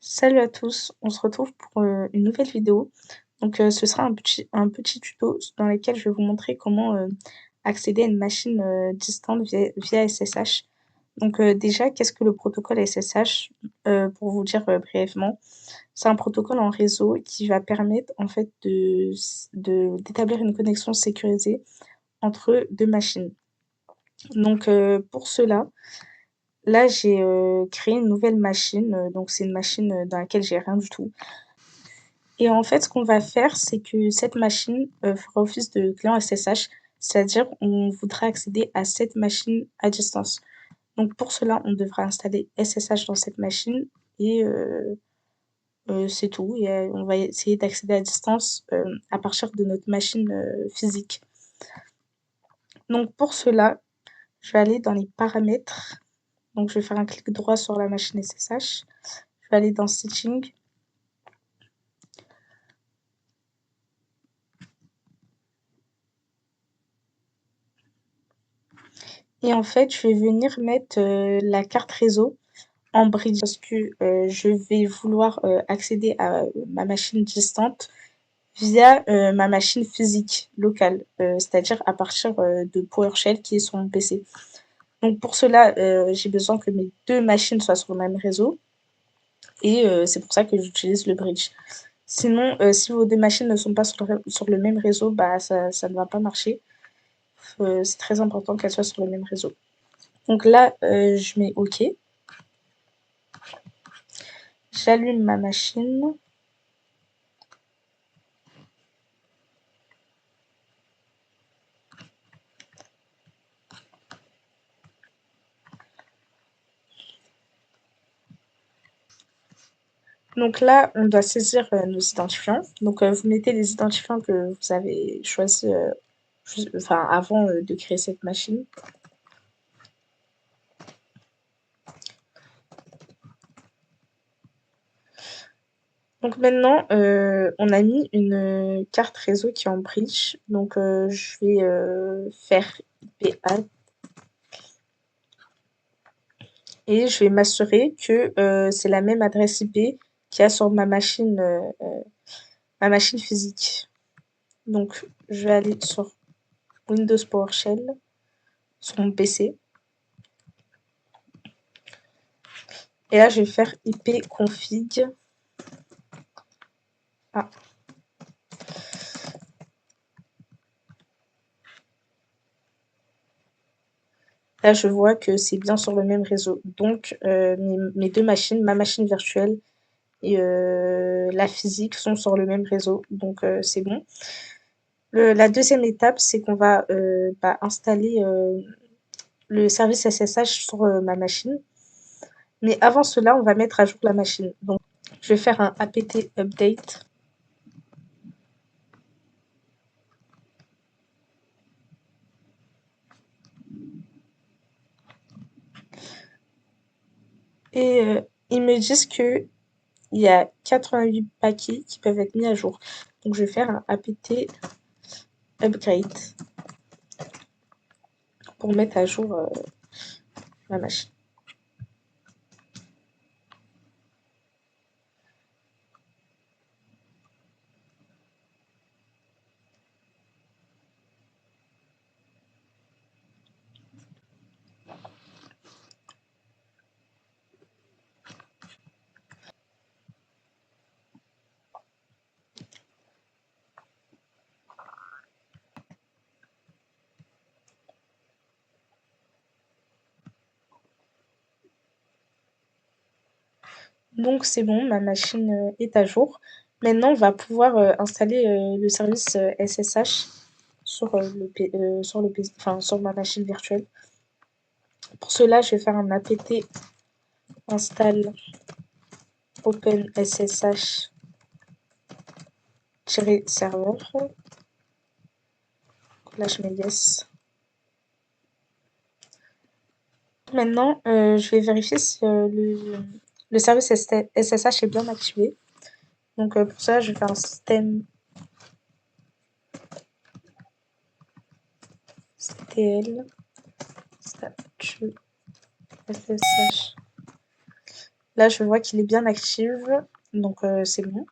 Salut à tous, on se retrouve pour une nouvelle vidéo. Ce sera un petit tuto dans lequel je vais vous montrer comment accéder à une machine distante via SSH. Déjà, qu'est-ce que le protocole SSH? Pour vous dire brièvement, c'est un protocole en réseau qui va permettre en fait d'établir une connexion sécurisée entre deux machines. Pour cela, là j'ai créé une nouvelle machine, donc c'est une machine dans laquelle j'ai rien du tout. Et en fait, ce qu'on va faire, c'est que cette machine fera office de client SSH, c'est-à-dire on voudra accéder à cette machine à distance. Donc pour cela, on devra installer SSH dans cette machine et c'est tout. Et on va essayer d'accéder à distance à partir de notre machine physique. Donc pour cela, je vais aller dans les paramètres. Donc je vais faire un clic droit sur la machine SSH. Je vais aller dans Setting. Et en fait, je vais venir mettre la carte réseau en bridge parce que je vais vouloir accéder à ma machine distante via ma machine physique locale, c'est-à-dire à partir de PowerShell qui est sur mon PC. Donc pour cela, j'ai besoin que mes deux machines soient sur le même réseau et c'est pour ça que j'utilise le bridge. Sinon, si vos deux machines ne sont pas sur le même réseau, bah ça ne va pas marcher. C'est très important qu'elles soient sur le même réseau. Donc là, je mets OK. J'allume ma machine. Donc là, on doit saisir nos identifiants. Vous mettez les identifiants que vous avez choisis avant de créer cette machine. Donc maintenant, on a mis une carte réseau qui est en bridge. Je vais faire IP-add et je vais m'assurer que c'est la même adresse IP qu'il y a sur ma machine physique. Donc, je vais aller sur Windows PowerShell sur mon PC. Et là, je vais faire ipconfig. Ah. Là, je vois que c'est bien sur le même réseau. Donc, mes deux machines, ma machine virtuelle et la physique, sont sur le même réseau. Donc, c'est bon. La deuxième étape, c'est qu'on va installer le service SSH sur ma machine. Mais avant cela, on va mettre à jour la machine. Donc, je vais faire un apt update. Et ils me disent que il y a 88 paquets qui peuvent être mis à jour. Donc, je vais faire un apt upgrade pour mettre à jour ma machine. Donc c'est bon, ma machine est à jour. Maintenant, on va pouvoir installer le service SSH sur ma machine virtuelle. Pour cela, je vais faire un apt install OpenSSH serveur. Là, je mets yes. Maintenant, je vais vérifier si le service SSH est bien activé. Pour ça, je vais faire un système stl statut SSH Là, je vois qu'il est bien actif, donc c'est bon.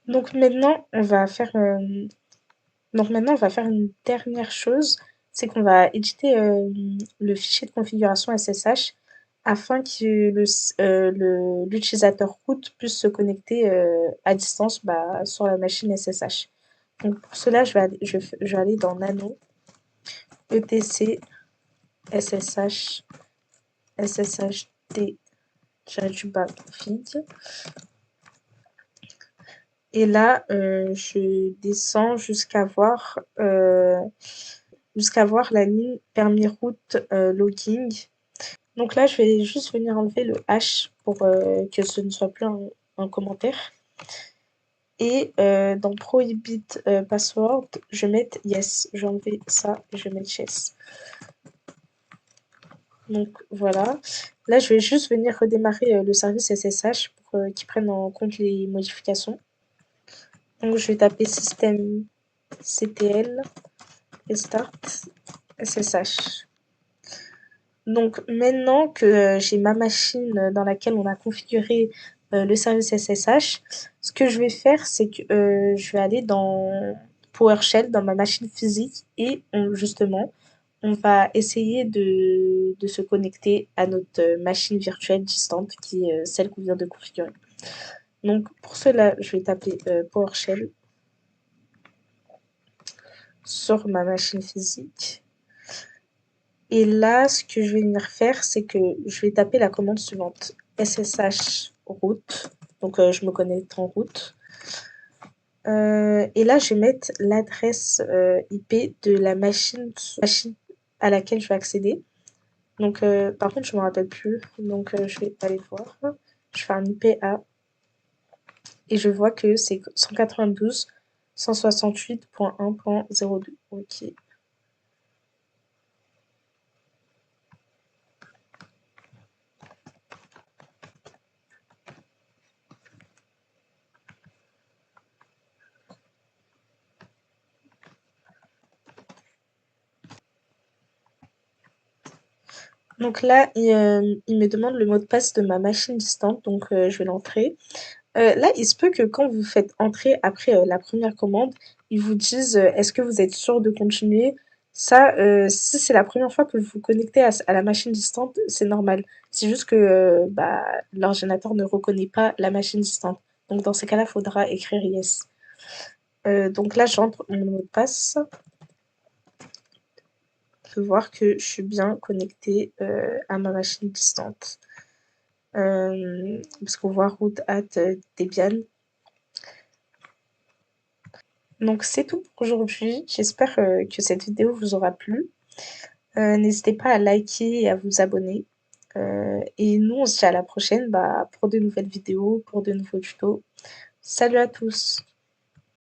Donc maintenant, on va faire, une dernière chose, c'est qu'on va éditer le fichier de configuration SSH afin que l'utilisateur root puisse se connecter à distance sur la machine SSH. Donc pour cela, je vais aller dans nano, etc, ssh, sshd-config. Et là, je descends jusqu'à voir la ligne permis route logging. Donc là, je vais juste venir enlever le H pour que ce ne soit plus un commentaire. Et dans prohibit password, je vais mettre yes. Je vais enlever ça et je vais mettre yes. Donc voilà. Là, je vais juste venir redémarrer le service SSH pour qu'il prenne en compte les modifications. Donc je vais taper système ctl restart SSH. Donc maintenant que j'ai ma machine dans laquelle on a configuré le service SSH, ce que je vais faire, c'est que je vais aller dans PowerShell, dans ma machine physique, et justement, on va essayer de se connecter à notre machine virtuelle distante, qui est celle qu'on vient de configurer. Donc pour cela, je vais taper PowerShell sur ma machine physique. Et là, ce que je vais venir faire, c'est que je vais taper la commande suivante. SSH root. Donc, je me connecte en route. Et là, je vais mettre l'adresse IP de la machine à laquelle je vais accéder. Donc, par contre, je ne me rappelle plus. Donc, je vais aller voir. Je fais un IPA. Et je vois que c'est 192.168.1.02. Ok. Donc là, il me demande le mot de passe de ma machine distante, donc je vais l'entrer. Là, il se peut que quand vous faites entrer après la première commande, ils vous disent est-ce que vous êtes sûr de continuer? Ça, si c'est la première fois que vous vous connectez à la machine distante, c'est normal. C'est juste que l'ordinateur ne reconnaît pas la machine distante. Donc dans ces cas-là, il faudra écrire yes. Donc là, j'entre mon mot de passe. Je peux voir que je suis bien connectée à ma machine distante. Parce qu'on voit route at Debian. Donc c'est tout pour aujourd'hui. J'espère que cette vidéo vous aura plu. N'hésitez pas à liker et à vous abonner. Et nous, on se dit à la prochaine pour de nouvelles vidéos, pour de nouveaux tutos. Salut à tous!